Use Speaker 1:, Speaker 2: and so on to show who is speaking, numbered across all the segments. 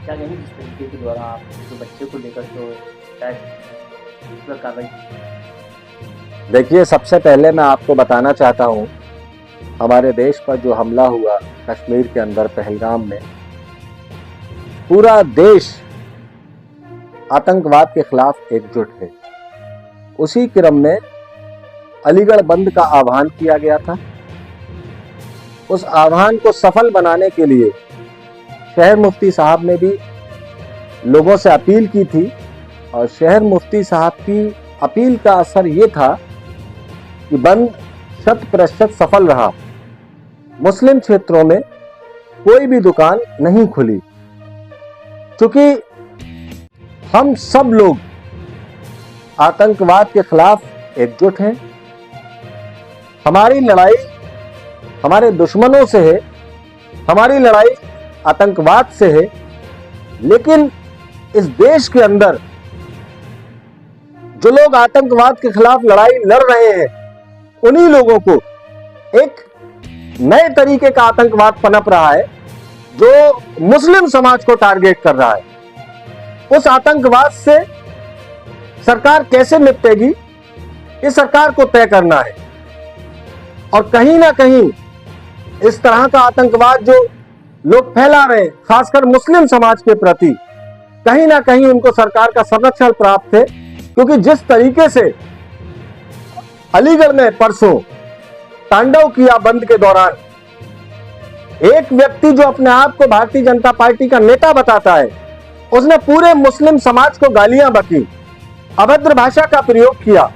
Speaker 1: क्या कहेंगे जिस तरीके के द्वारा आप जो बच्चे को लेकर जो शायद कार्रवाई की?
Speaker 2: देखिए, सबसे पहले मैं आपको बताना चाहता हूँ, हमारे देश पर जो हमला हुआ कश्मीर के अंदर पहलगाम में, पूरा देश आतंकवाद के खिलाफ एकजुट है। उसी क्रम में अलीगढ़ बंद का आह्वान किया गया था। उस आह्वान को सफल बनाने के लिए शहर मुफ्ती साहब ने भी लोगों से अपील की थी और शहर मुफ्ती साहब की अपील का असर ये था कि बंद 100% सफल रहा। मुस्लिम क्षेत्रों में कोई भी दुकान नहीं खुली, क्योंकि हम सब लोग आतंकवाद के खिलाफ एकजुट हैं। हमारी लड़ाई हमारे दुश्मनों से है, हमारी लड़ाई आतंकवाद से है, लेकिन इस देश के अंदर जो लोग आतंकवाद के खिलाफ लड़ाई लड़ रहे हैं, उन्हीं लोगों को एक नए तरीके का आतंकवाद पनप रहा है जो मुस्लिम समाज को टारगेट कर रहा है। उस आतंकवाद से सरकार कैसे निपटेगी, ये सरकार को तय करना है। और कहीं ना कहीं इस तरह का आतंकवाद जो लोग फैला रहे हैं, खासकर मुस्लिम समाज के प्रति, कहीं ना कहीं उनको सरकार का संरक्षण प्राप्त है। क्योंकि जिस तरीके से अलीगढ़ में परसों तांडव किया बंद के दौरान, एक व्यक्ति जो अपने आप को भारतीय जनता पार्टी का नेता बताता है, उसने पूरे मुस्लिम समाज को गालियां बकी, अभद्र भाषा का प्रयोग किया।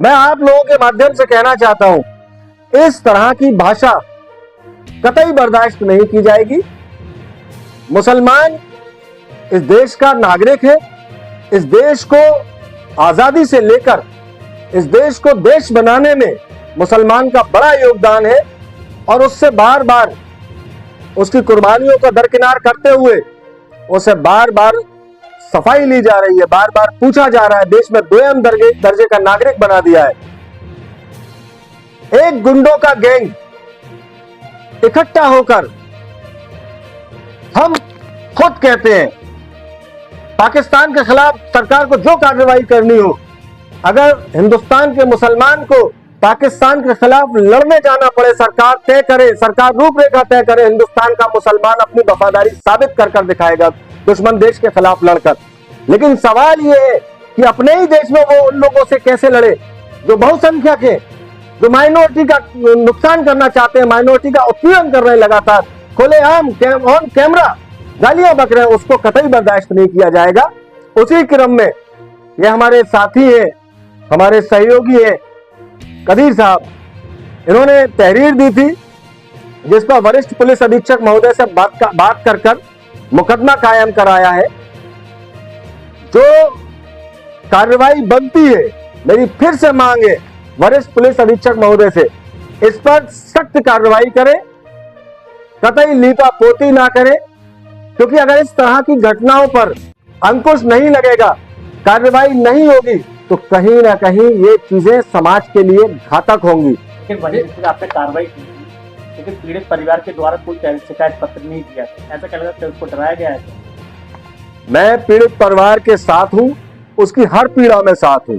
Speaker 2: मैं आप लोगों के माध्यम से कहना चाहता हूं, इस तरह की भाषा कतई बर्दाश्त नहीं की जाएगी। मुसलमान इस देश का नागरिक है। इस देश को आजादी से लेकर इस देश को देश बनाने में मुसलमान का बड़ा योगदान है और उससे बार बार उसकी कुर्बानियों को दरकिनार करते हुए उसे बार बार सफाई ली जा रही है, बार बार पूछा जा रहा है, देश में दोयम दर्जे का नागरिक बना दिया है। एक गुंडों का गैंग इकट्ठा होकर, हम खुद कहते हैं, पाकिस्तान के खिलाफ सरकार को जो कार्रवाई करनी हो, अगर हिंदुस्तान के मुसलमान को पाकिस्तान के खिलाफ लड़ने जाना पड़े, सरकार तय करे, सरकार रूपरेखा तय करे, हिंदुस्तान का मुसलमान अपनी वफादारी साबित कर दिखाएगा दुश्मन देश के खिलाफ लड़कर। लेकिन सवाल यह है कि अपने ही देश में वो उन लोगों से कैसे लड़े जो बहुसंख्यक है, जो माइनॉरिटी का नुकसान करना चाहते हैं, माइनॉरिटी का उत्पीड़न कर रहे हैं, लगातार खुलेआम ऑन कैमरा गालियां बक रहे हैं, उसको कतई बर्दाश्त नहीं किया जाएगा। उसी क्रम में ये हमारे साथी हैं, हमारे सहयोगी हैं कदीर साहब, इन्होंने तहरीर दी थी जिस पर वरिष्ठ पुलिस अधीक्षक महोदय से बात कर मुकदमा कायम कराया है। जो कार्रवाई बनती है, मेरी फिर से मांग है वरिष्ठ पुलिस अधीक्षक महोदय से, इस पर सख्त कार्रवाई करें, कतई लीपापोती ना करें, क्योंकि अगर इस तरह की घटनाओं पर अंकुश नहीं लगेगा, कार्रवाई नहीं होगी, तो कहीं ना कहीं ये चीजें समाज के लिए घातक होंगी।
Speaker 1: लेकिन वही आपने कार्रवाई की, लेकिन पीड़ित परिवार के द्वारा कोई शिकायत पत्र नहीं दिया, ऐसा क्या लगता है उसको डराया गया है?
Speaker 2: मैं पीड़ित परिवार के साथ हूं, उसकी हर पीड़ा में साथ हूं।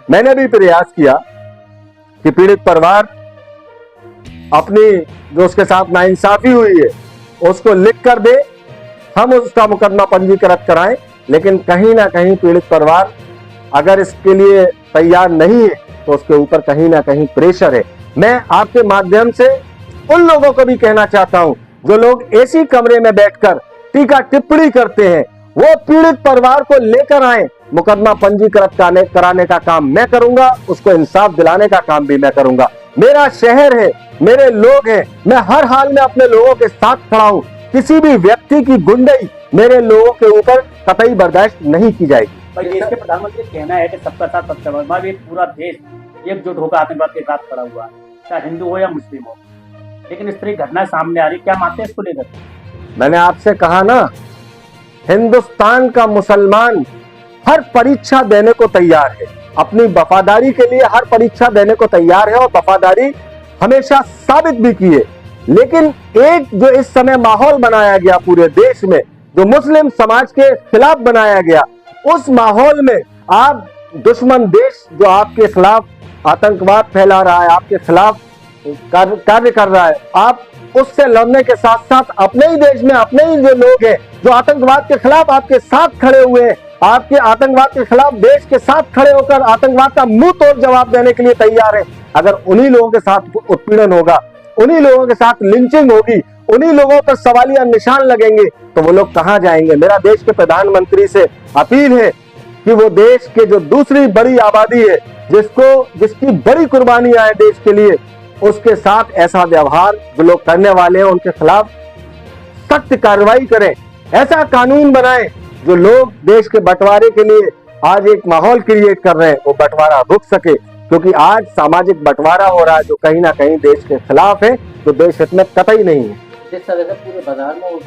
Speaker 2: मैंने भी प्रयास किया कि पीड़ित परिवार अपनी जो उसके साथ नाइंसाफी हुई है उसको लिख कर दे, हम उसका मुकदमा पंजीकृत कराएं। लेकिन कहीं ना कहीं पीड़ित परिवार अगर इसके लिए तैयार नहीं है तो उसके ऊपर कहीं ना कहीं प्रेशर है। मैं आपके माध्यम से उन लोगों को भी कहना चाहता हूं जो लोग एसी कमरे में बैठकर टीका टिप्पणी करते हैं, वो पीड़ित परिवार को लेकर आए, मुकदमा पंजीकृत कराने का काम मैं करूंगा, उसको इंसाफ दिलाने का काम भी मैं करूंगा। मेरा शहर है, मेरे लोग हैं, मैं हर हाल में अपने लोगों के साथ खड़ा हूं। किसी भी व्यक्ति की गुंडई मेरे लोगों के ऊपर कतई बर्दाश्त नहीं की जाएगी।
Speaker 1: देश के प्रधानमंत्री का कहना है कि सबका साथ सबका विकास, ये पूरा देश एकजुट होकर आतंकवाद के खिलाफ खड़ा हुआ है, चाहे हिंदू हो या मुस्लिम हो। लेकिन इस तरह की घटनाएं सामने आ रही, क्या मानते हैं इसको लेकर?
Speaker 2: मैंने आपसे कहा ना, हिंदुस्तान का मुसलमान हर परीक्षा देने को तैयार है, अपनी वफादारी के लिए हर परीक्षा देने को तैयार है और वफादारी हमेशा साबित भी की है। लेकिन एक जो इस समय माहौल बनाया गया पूरे देश में, जो मुस्लिम समाज के खिलाफ बनाया गया, उस माहौल में आप दुश्मन देश जो आपके खिलाफ आतंकवाद फैला रहा है, आपके खिलाफ कार्य कर रहा है, आप उससे लड़ने के साथ साथ अपने ही देश में अपने ही जो लोग हैं जो आतंकवाद के खिलाफ आपके साथ खड़े हुए हैं, आपके आतंकवाद के खिलाफ देश के साथ खड़े होकर आतंकवाद का मुंह तोड़ जवाब देने के लिए तैयार है, अगर उन्हीं लोगों के साथ उत्पीड़न होगा, उन्हीं लोगों के साथ लिंचिंग होगी, उन्हीं लोगों पर सवालिया निशान लगेंगे, तो वो लोग कहां जाएंगे। मेरा देश के प्रधानमंत्री से अपील है कि वो देश के जो दूसरी बड़ी आबादी है, जिसकी बड़ी कुर्बानियां है देश के लिए, उसके साथ ऐसा व्यवहार जो लोग करने वाले हैं उनके खिलाफ सख्त कार्रवाई करें, ऐसा कानून बनाएं जो लोग देश के बंटवारे के लिए आज एक माहौल क्रिएट कर रहे हैं वो बंटवारा रुक सके, क्योंकि आज सामाजिक बंटवारा हो रहा है जो कहीं ना कहीं देश के खिलाफ है, जो देश हित में कतई नहीं है।
Speaker 1: जिस तरह से पूरे बाजार में वो